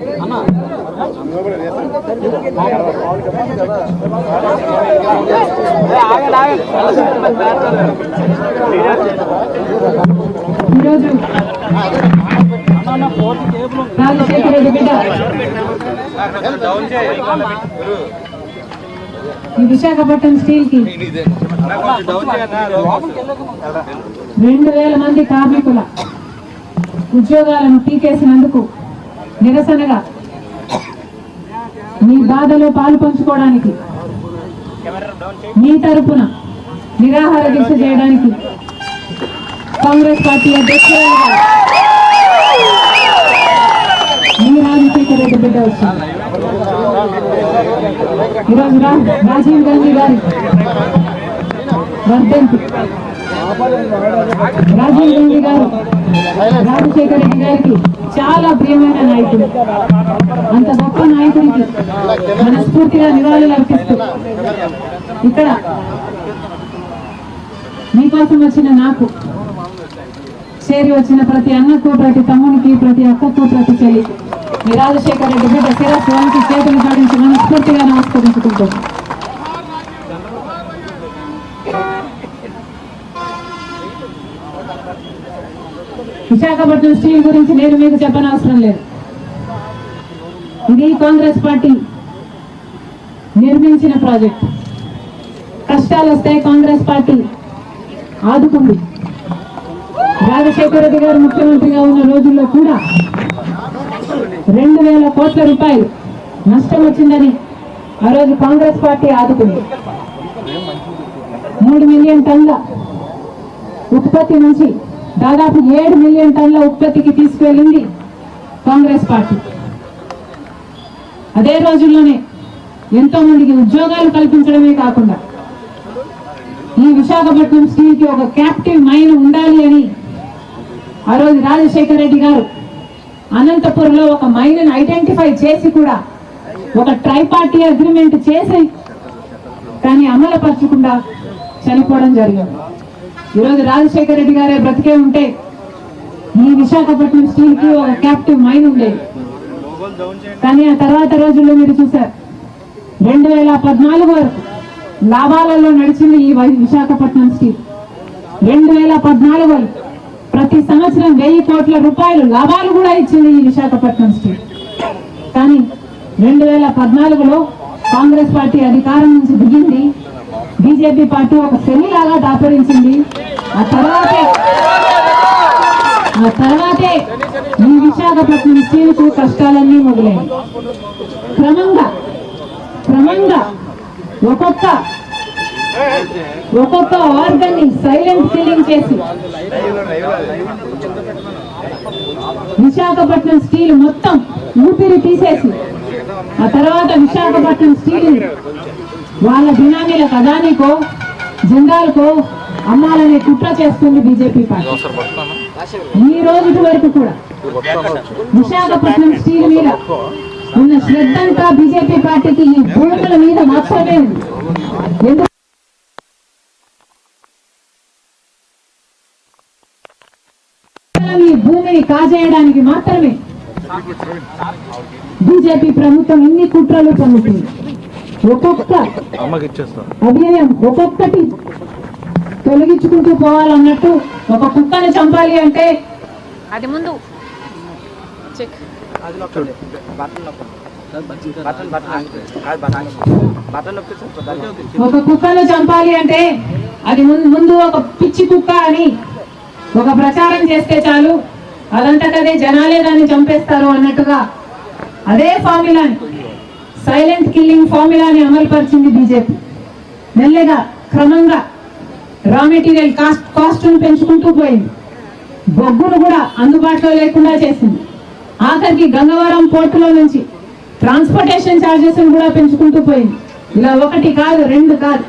ఈరోజు రాజశేఖర రెడ్డి బిడ్డ ఈ విశాఖపట్నం స్టీల్ కి 2000 మంది కార్మికుల ఉద్యోగాలను పీకేసినందుకు నిరసనగా మీ బాధలో పాలు పంచుకోవడానికి మీ తరపున నిరాహార దీక్ష చేయడానికి కాంగ్రెస్ పార్టీ అధ్యక్షురాలుగా మీ రాజశేఖర రెడ్డి బిడ్డ వచ్చింది. ఈరోజు రాజీవ్ గాంధీ గారి వర్ధంతి. రాజీవ్ గాంధీ గారు రాజశేఖర రెడ్డి గారికి చాలా ప్రియమైన నాయకుడు. అంత గొప్ప నాయకుడికి మనస్ఫూర్తిగా నివాళులు అర్పిస్తూ ఇక్కడ మీకోసం వచ్చిన నాకు, చేరి వచ్చిన ప్రతి అన్నకు, ప్రతి తమ్మునికి, ప్రతి అక్కకు, ప్రతి చెల్లికి మీ రాజశేఖర రెడ్డి బిడ్డ శిరస్సు వంచి చేతులు సాధించి మనస్ఫూర్తిగా నమస్కరించుకుంటాను. విశాఖపట్నం స్టీల్ గురించి నేను మీకు చెప్పనవసరం లేదు. ఇది కాంగ్రెస్ పార్టీ నిర్మించిన ప్రాజెక్ట్. కష్టాలు వస్తే కాంగ్రెస్ పార్టీ ఆదుకుంది. రాజశేఖర రెడ్డి గారు ముఖ్యమంత్రిగా ఉన్న రోజుల్లో కూడా 2000 కోట్ల రూపాయలు నష్టం వచ్చిందని ఆ రోజు కాంగ్రెస్ పార్టీ ఆదుకుంది. 3 మిలియన్ టన్నుల ఉత్పత్తి నుంచి దాదాపు 7 మిలియన్ టన్నుల ఉత్పత్తికి తీసుకువెళ్ళింది కాంగ్రెస్ పార్టీ. అదే రోజుల్లోనే ఎంతో మందికి ఉద్యోగాలు కల్పించడమే కాకుండా ఈ విశాఖపట్నం స్టీల్ కి ఒక క్యాప్టివ్ మైన్ ఉండాలి అని ఆ రోజు రాజశేఖర రెడ్డి గారు అనంతపురంలో ఒక మైన్ ఐడెంటిఫై చేసి కూడా ఒక ట్రైపార్టీ అగ్రిమెంట్ చేసి కానీ అమలుపరచకుండా చనిపోవడం జరిగింది. ఈరోజు రాజశేఖర రెడ్డి గారే బ్రతికే ఉంటే ఈ విశాఖపట్నం స్టీల్ కి ఒక క్యాప్టివ్ మైన్ ఉండేది. కానీ ఆ తర్వాత రోజుల్లో మీరు చూశారు 2014 వరకు లాభాలలో నడిచింది ఈ విశాఖపట్నం స్టీల్. 2014 వరకు ప్రతి సంవత్సరం 1000 కోట్ల రూపాయలు లాభాలు కూడా ఇచ్చింది ఈ విశాఖపట్నం స్టీల్. కానీ 2014లో కాంగ్రెస్ పార్టీ అధికారం నుంచి దిగింది. బీజేపీ పార్టీ ఒక శనిలాగా దాపరించింది. ఆ తర్వాతే ఈ విశాఖపట్నం స్టీల్ కు కష్టాలన్నీ మొదలయ్యాయి. క్రమంగా ఒక్కొక్క ఆర్గన్ ని సైలెంట్ కిల్లింగ్ చేసి విశాఖపట్నం స్టీల్ మొత్తం ఊపిరి తీసేసి ఆ తర్వాత విశాఖపట్నం స్టీల్ వాళ్ళ బినామీలకు, అదానికో, జిందాల్కో అమ్మాలనే కుట్ర చేస్తుంది బీజేపీ పార్టీ. ఈ రోజు వరకు కూడా విశాఖపట్నం స్టీల్ మీద ఉన్న శ్రద్ధంతా బీజేపీ పార్టీకి ఈ భూముల మీద మాత్రమే ఉంది. ఈ భూమిని కాజేయడానికి మాత్రమే బీజేపీ ప్రభుత్వం ఇన్ని కుట్రలు పన్నుతుంది. ఒక్కొక్క అభినయం ఒక్కొక్కటి తొలగించుకుంటూ పోవాలన్నట్టు ఒక కుక్కను చంపాలి అంటే అది ముందు ఒక కుక్కను చంపాలి అంటే అది ముందు ఒక పిచ్చి కుక్క అని ఒక ప్రచారం చేస్తే చాలు, అదంతటదే జనాలే దాన్ని చంపేస్తారు అన్నట్టుగా అదే ఫార్ములాని, సైలెంట్ కిల్లింగ్ ఫార్ములాని అమలుపరిచింది బీజేపీ. మెల్లగా క్రమంగా రా మెటీరియల్ కాస్ట్ను పెంచుకుంటూ పోయింది. బొగ్గును కూడా అందుబాటులో లేకుండా చేసింది. ఆఖరికి గంగవరం పోర్టులో నుంచి ట్రాన్స్పోర్టేషన్ ఛార్జెస్ కూడా పెంచుకుంటూ పోయింది. ఇలా 1 కాదు 2 కాదు,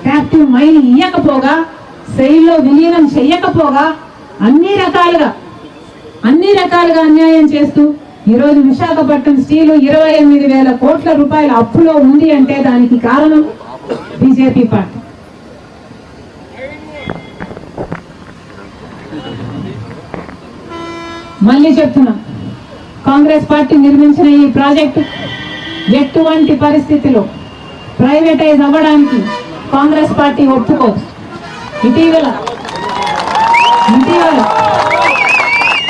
క్యాప్టివ్ మైన్ ఇయ్యకపోగా, సెయిల్లో విలీనం చెయ్యకపోగా అన్ని రకాలుగా అన్యాయం చేస్తూ ఈరోజు విశాఖపట్నం స్టీలు 28,000 కోట్ల రూపాయల అప్పులో ఉంది అంటే దానికి కారణం బీజేపీ పార్టీ. మళ్ళీ చెప్తున్నా, కాంగ్రెస్ పార్టీ నిర్మించిన ఈ ప్రాజెక్టు ఎటువంటి పరిస్థితిలో ప్రైవేటైజ్ అవ్వడానికి కాంగ్రెస్ పార్టీ ఒప్పుకోదు. ఇటీవల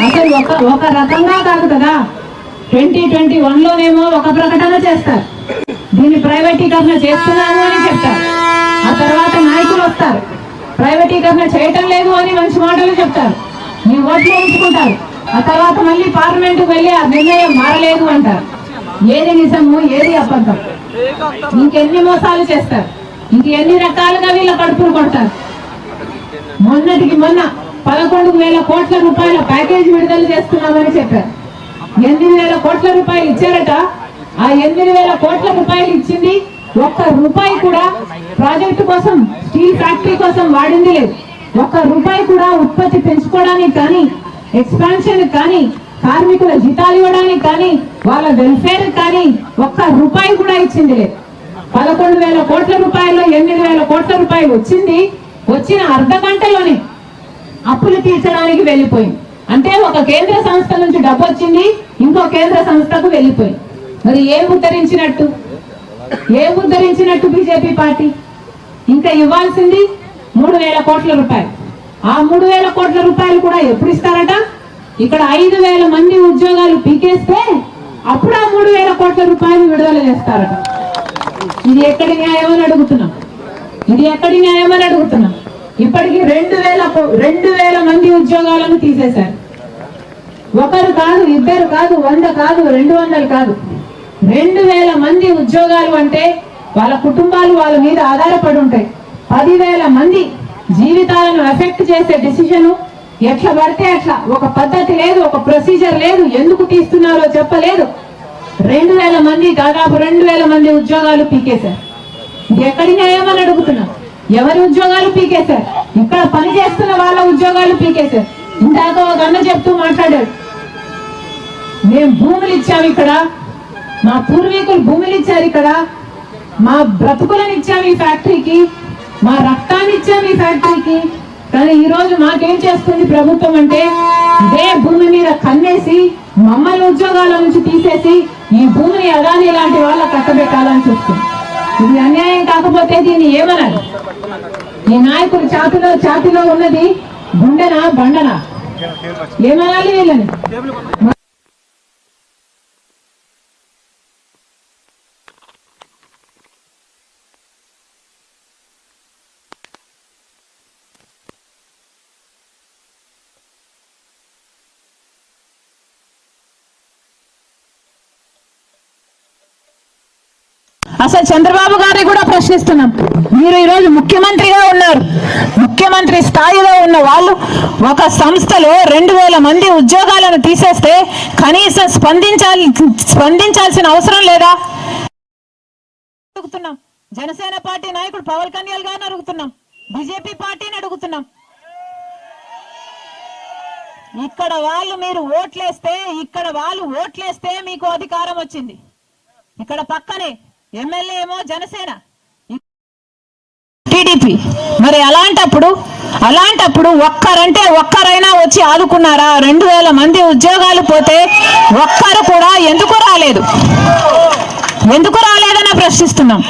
అసలు ఒక రకంగా కాదు కదా, 2021లోనేమో ఒక ప్రకటన చేస్తారు, దీన్ని ప్రైవేటీకరణ చేస్తున్నాము అని చెప్తారు. ఆ తర్వాత నాయకులు వస్తారు, ప్రైవేటీకరణ చేయటం లేదు అని మంచి మాటలు చెప్తారు, మీ ఓట్లు ఉంచుకుంటారు. ఆ తర్వాత మళ్ళీ పార్లమెంటుకు వెళ్ళి ఆ నిర్ణయం మారలేదు అంటారు. ఏది నిజము, ఏది అబద్ధం? ఇంకెన్ని మోసాలు చేస్తారు, ఇంకెన్ని రకాలుగా వీళ్ళ కడుపులు కొడతారు. మొన్నటికి మొన్న 11,000 కోట్ల రూపాయల ప్యాకేజీ విడుదల చేస్తున్నామని చెప్పారు. 8,000 కోట్ల రూపాయలు ఇచ్చారట. ఆ 8,000 కోట్ల రూపాయలు ఇచ్చింది ఒక్క రూపాయి కూడా ప్రాజెక్టు కోసం, స్టీల్ ఫ్యాక్టరీ కోసం వాడింది లేదు. ఒక్క రూపాయి కూడా ఉత్పత్తి పెంచుకోవడానికి కానీ, ఎక్స్పాన్షన్ కానీ, కార్మికుల జీతాలు ఇవ్వడానికి కానీ, వాళ్ళ వెల్ఫేర్ కానీ ఒక్క రూపాయి కూడా ఇచ్చింది లేదు. 11,000 కోట్ల రూపాయల్లో 8,000 కోట్ల రూపాయలు వచ్చిన అర్ధ గంటలోనే అప్పులు తీర్చడానికి వెళ్ళిపోయింది. అంటే ఒక కేంద్ర సంస్థ నుంచి డబ్బు వచ్చింది, ఇంకో కేంద్ర సంస్థకు వెళ్ళిపోయింది. మరి ఏం ఉద్ధరించినట్టు బీజేపీ పార్టీ? ఇంకా ఇవ్వాల్సింది 3,000 కోట్ల రూపాయలు. ఆ 3,000 కోట్ల రూపాయలు కూడా ఎప్పుడు ఇస్తారట? ఇక్కడ 5,000 మంది ఉద్యోగాలు పీకేస్తే అప్పుడు ఆ 3,000 కోట్ల రూపాయలు విడుదల చేస్తారట. ఇది ఎక్కడి న్యాయం అని అడుగుతున్నాం. ఇప్పటికి 2,000 మంది ఉద్యోగాలను తీసేశారు. ఒకరు కాదు, ఇద్దరు కాదు, 100 కాదు, 200 కాదు, 2,000 మంది ఉద్యోగాలు. అంటే వాళ్ళ కుటుంబాలు వాళ్ళ మీద ఆధారపడి ఉంటాయి. 10,000 మంది జీవితాలను ఎఫెక్ట్ చేసే డిసిషన్ ఎట్లా పడితే అట్లా, ఒక పద్ధతి లేదు, ఒక ప్రొసీజర్ లేదు, ఎందుకు తీస్తున్నారో చెప్పలేదు. 2,000 మంది, దాదాపు 2,000 మంది ఉద్యోగాలు పీకేశారు. ఇది ఎక్కడి న్యాయం అని అడుగుతున్నాం. ఎవరి ఉద్యోగాలు పీకేశారు? ఇక్కడ పని చేస్తున్న వాళ్ళ ఉద్యోగాలు పీకేశారు. ఇందాక ఒక అన్న చెప్తూ మాట్లాడాడు, మేము భూములు ఇచ్చాము, ఇక్కడ మా పూర్వీకులు భూములు ఇచ్చారు, ఇక్కడ మా బ్రతుకులను ఇచ్చాము ఈ ఫ్యాక్టరీకి, మా రక్తాన్ని ఇచ్చాము ఈ ఫ్యాక్టరీకి. కానీ ఈ రోజు మాకేం చేస్తుంది ప్రభుత్వం అంటే, ఇదే భూమి మీద కన్నేసి మమ్మల్ని ఉద్యోగాల నుంచి తీసేసి ఈ భూమిని అదాని లాంటి వాళ్ళ కట్టబెట్టాలని చూస్తుంది. ఇది అన్యాయం కాకపోతే దీన్ని ఏమనాలి? ఈ నాయకుడు ఛాతిలో ఉన్నది గుండెనా బండనా? ఏమనాలి వీళ్ళని? అసలు చంద్రబాబు గారిని కూడా ప్రశ్నిస్తున్నాం. మీరు ఈరోజు ముఖ్యమంత్రిగా ఉన్నారు, ముఖ్యమంత్రి స్థాయిలో ఉన్న వాళ్ళు ఒక సంస్థలో 2,000 మంది ఉద్యోగాలను తీసేస్తే కనీసం స్పందించాల్సిన అవసరం లేదా? అడుగుతున్నాం. జనసేన పార్టీ నాయకుడు పవన్ కళ్యాణ్ గారిని అడుగుతున్నాం, బీజేపీ పార్టీని అడుగుతున్నాం. ఇక్కడ వాళ్ళు ఓట్లేస్తే మీకు అధికారం వచ్చింది. ఇక్కడ పక్కనే ఎమ్మెల్యే ఏమో జనసేన, టీడీపీ. మరి అలాంటప్పుడు ఒక్కరైనా వచ్చి ఆదుకున్నారా? 2,000 మంది ఉద్యోగాలు పోతే ఒక్కరు కూడా ఎందుకు రాలేదని ప్రశ్నిస్తున్నాం.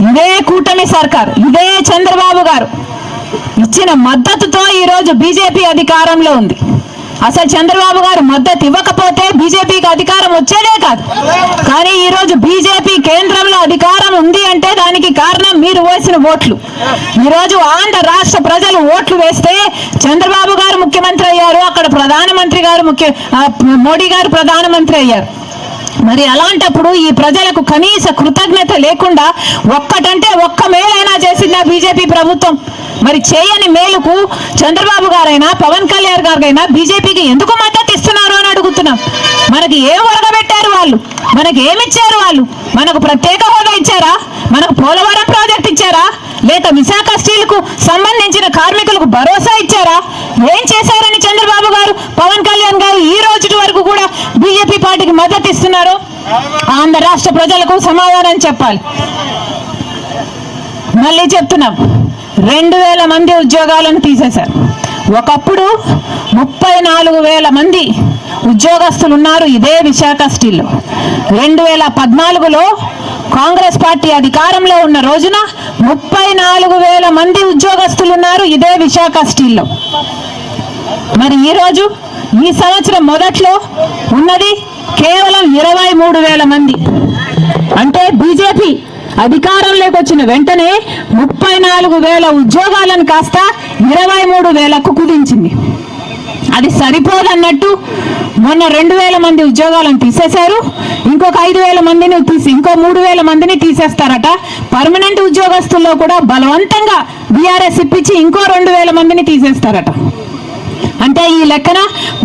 ఇదే కూటమి సర్కార్, ఇదే చంద్రబాబు గారు ఇచ్చిన మద్దతుతో ఈరోజు బీజేపీ అధికారంలో ఉంది. అసలు చంద్రబాబు గారు మద్దతు ఇవ్వకపోతే బీజేపీకి అధికారం వచ్చేదే కాదు. కానీ ఈ రోజు బీజేపీ కేంద్రంలో అధికారం ఉంది అంటే దానికి కారణం మీరు వేసిన ఓట్లు. ఈ రోజు ఆంధ్ర రాష్ట్ర ప్రజలు ఓట్లు వేస్తే చంద్రబాబు గారు ముఖ్యమంత్రి అయ్యారు, అక్కడ ప్రధానమంత్రి గారు మోడీ గారు ప్రధానమంత్రి అయ్యారు. మరి అలాంటప్పుడు ఈ ప్రజలకు కనీస కృతజ్ఞత లేకుండా ఒక్క మేలైనా చేసిందా బీజేపీ ప్రభుత్వం? మరి చేయని మేలుకు చంద్రబాబు గారైనా పవన్ కళ్యాణ్ గారైనా బీజేపీకి ఎందుకు మద్దతు ఇస్తున్నారు అని అడుగుతున్నాం. మనకి ఏం ఒరగబెట్టారు వాళ్ళు? మనకి ఏమిచ్చారు వాళ్ళు? మనకు ప్రత్యేక హోదా ఇచ్చారా? మనకు పోలవరం ప్రాజెక్ట్ ఇచ్చారా? లేక విశాఖ స్టీల్ కు సంబంధించిన కార్మికులకు భరోసా ఇచ్చారా? ఏం చేశారని చంద్రబాబు గారు పవన్ కళ్యాణ్ గారు ఈ రోజు వరకు కూడా బీజేపీ పార్టీకి మద్దతు ఇస్తున్నారు? ఆంధ్ర రాష్ట్ర ప్రజలకు సమాధానం చెప్పాలి. మళ్ళీ చెప్తున్నాం, 2,000 మంది ఉద్యోగాలను తీసేశారు. ఒకప్పుడు 34,000 మంది ఉద్యోగస్తులు ఉన్నారు ఇదే విశాఖ స్టీల్లో. 2014లో కాంగ్రెస్ పార్టీ అధికారంలో ఉన్న రోజున 34,000 మంది ఉద్యోగస్తులు ఉన్నారు ఇదే విశాఖ స్టీల్లో. మరి ఈరోజు ఈ సంవత్సరం మొదట్లో ఉన్నది కేవలం 23,000 మంది. అంటే బీజేపీ అధికారంలోకి వచ్చిన వెంటనే 34,000 ఉద్యోగాలను కాస్త 23,000కు కుదించింది. అది సరిపోదన్నట్టు మొన్న 2,000 మంది ఉద్యోగాలను తీసేశారు. ఇంకొక 5,000 మందిని ఇంకో 3,000 మందిని తీసేస్తారట. పర్మనెంట్ ఉద్యోగస్తుల్లో కూడా బలవంతంగా బీఆర్ఎస్ ఇప్పించి ఇంకో 2,000 మందిని తీసేస్తారట. అంటే ఈ లెక్కన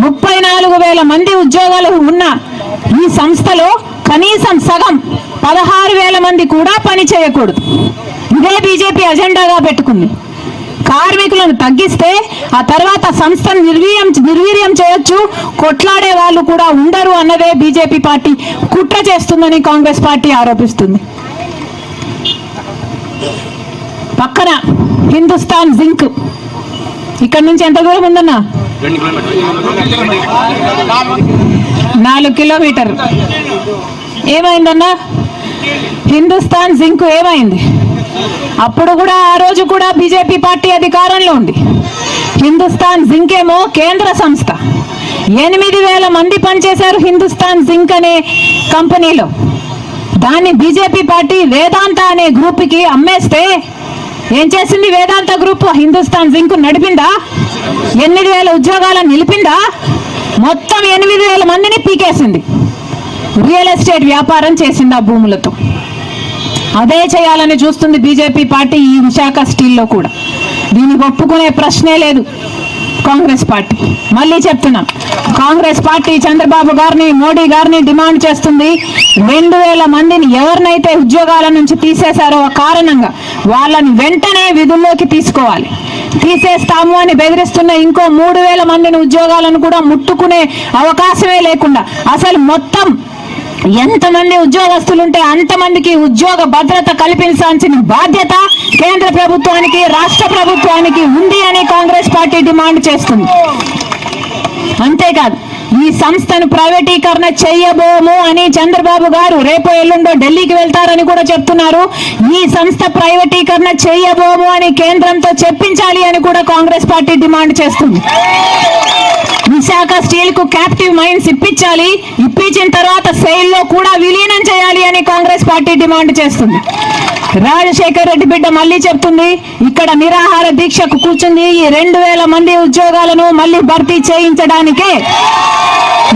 34,000 మంది ఉద్యోగాలు ఉన్న ఈ సంస్థలో కనీసం సగం 16,000 మంది కూడా పని చేయకూడదు. ఇదే బీజేపీ అజెండాగా పెట్టుకుంది. కార్మికులను తగ్గిస్తే ఆ తర్వాత సంస్థను నిర్వీర్యం చేయొచ్చు, కొట్లాడే వాళ్ళు కూడా ఉండరు అన్నదే బీజేపీ పార్టీ కుట్ర చేస్తుందని కాంగ్రెస్ పార్టీ ఆరోపిస్తుంది. పక్కన హిందుస్థాన్ జింక్ ఇక్కడ నుంచి ఎంత దూరం ఉందన్నా? 4 కిలోమీటర్. ఏమైందన్నా హిందుస్థాన్ జింక్? ఏమైంది? అప్పుడు కూడా ఆ రోజు కూడా బీజేపీ పార్టీ అధికారంలో ఉంది. హిందుస్థాన్ జింక్ ఏమో కేంద్ర సంస్థ. 8,000 మంది పనిచేశారు హిందుస్థాన్ జింక్ అనే కంపెనీలో. దాన్ని బీజేపీ పార్టీ వేదాంత అనే గ్రూప్కి అమ్మేస్తే ఏం చేసింది వేదాంత గ్రూప్? హిందుస్థాన్ జింక్ నడిపిందా? 8,000 ఉద్యోగాలను నిలిపిందా? మొత్తం 8,000 మందిని పీకేసింది. రియల్ ఎస్టేట్ వ్యాపారం చేసింది ఆ భూములతో. అదే చేయాలని చూస్తుంది బీజేపీ పార్టీ ఈ విశాఖ స్టీల్లో కూడా. దీనికి ఒప్పుకునే ప్రశ్నే లేదు కాంగ్రెస్ పార్టీ. మళ్ళీ చెప్తున్నాం, కాంగ్రెస్ పార్టీ చంద్రబాబు గారిని, మోడీ గారిని డిమాండ్ చేస్తుంది 2,000 మందిని ఎవరినైతే ఉద్యోగాల నుంచి తీసేశారో ఆ కారణంగా వాళ్ళని వెంటనే విధుల్లోకి తీసుకోవాలి. తీసేస్తాము అని బెదిరిస్తున్న ఇంకో 3,000 మందిని ఉద్యోగాలను కూడా ముట్టుకునే అవకాశమే లేకుండా అసలు మొత్తం ఎంతమంది ఉద్యోగస్తులుంటే అంతమందికి ఉద్యోగ భద్రత కల్పించాల్సిన బాధ్యత కేంద్ర ప్రభుత్వానికి, రాష్ట్ర ప్రభుత్వానికి ఉంది అని కాంగ్రెస్ పార్టీ డిమాండ్ చేస్తుంది. అంతేకాదు ఈ సంస్థను ప్రైవేటీకరణ చేయబోము అని చంద్రబాబు గారు రేపు ఎల్లుండో ఢిల్లీకి వెళ్తారని కూడా చెప్తున్నారు. ఈ సంస్థ ప్రైవేటీకరణ చేయబోము అని కేంద్రంతో చెప్పించాలి అని కూడా కాంగ్రెస్ పార్టీ డిమాండ్ చేస్తుంది. విశాఖ స్టీల్ కు క్యాప్టివ్ మైన్స్ ఇప్పించాలి, ఇప్పించిన తర్వాత సెయిల్ లో కూడా విలీనం చేయాలి అని కాంగ్రెస్ పార్టీ డిమాండ్ చేస్తుంది. రాజశేఖర్ రెడ్డి బిడ్డ మళ్ళీ చెప్తుంది, ఇక్కడ నిరాహార దీక్షకు కూర్చుంది ఈ 2,000 మంది ఉద్యోగాలను మళ్ళీ భర్తీ చేయించడానికే.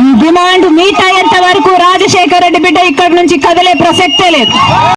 ఈ డిమాండ్ మీట్ అయ్యేంత వరకు రాజశేఖర్ రెడ్డి బిడ్డ ఇక్కడ నుంచి కదిలే ప్రసక్తే లేదు.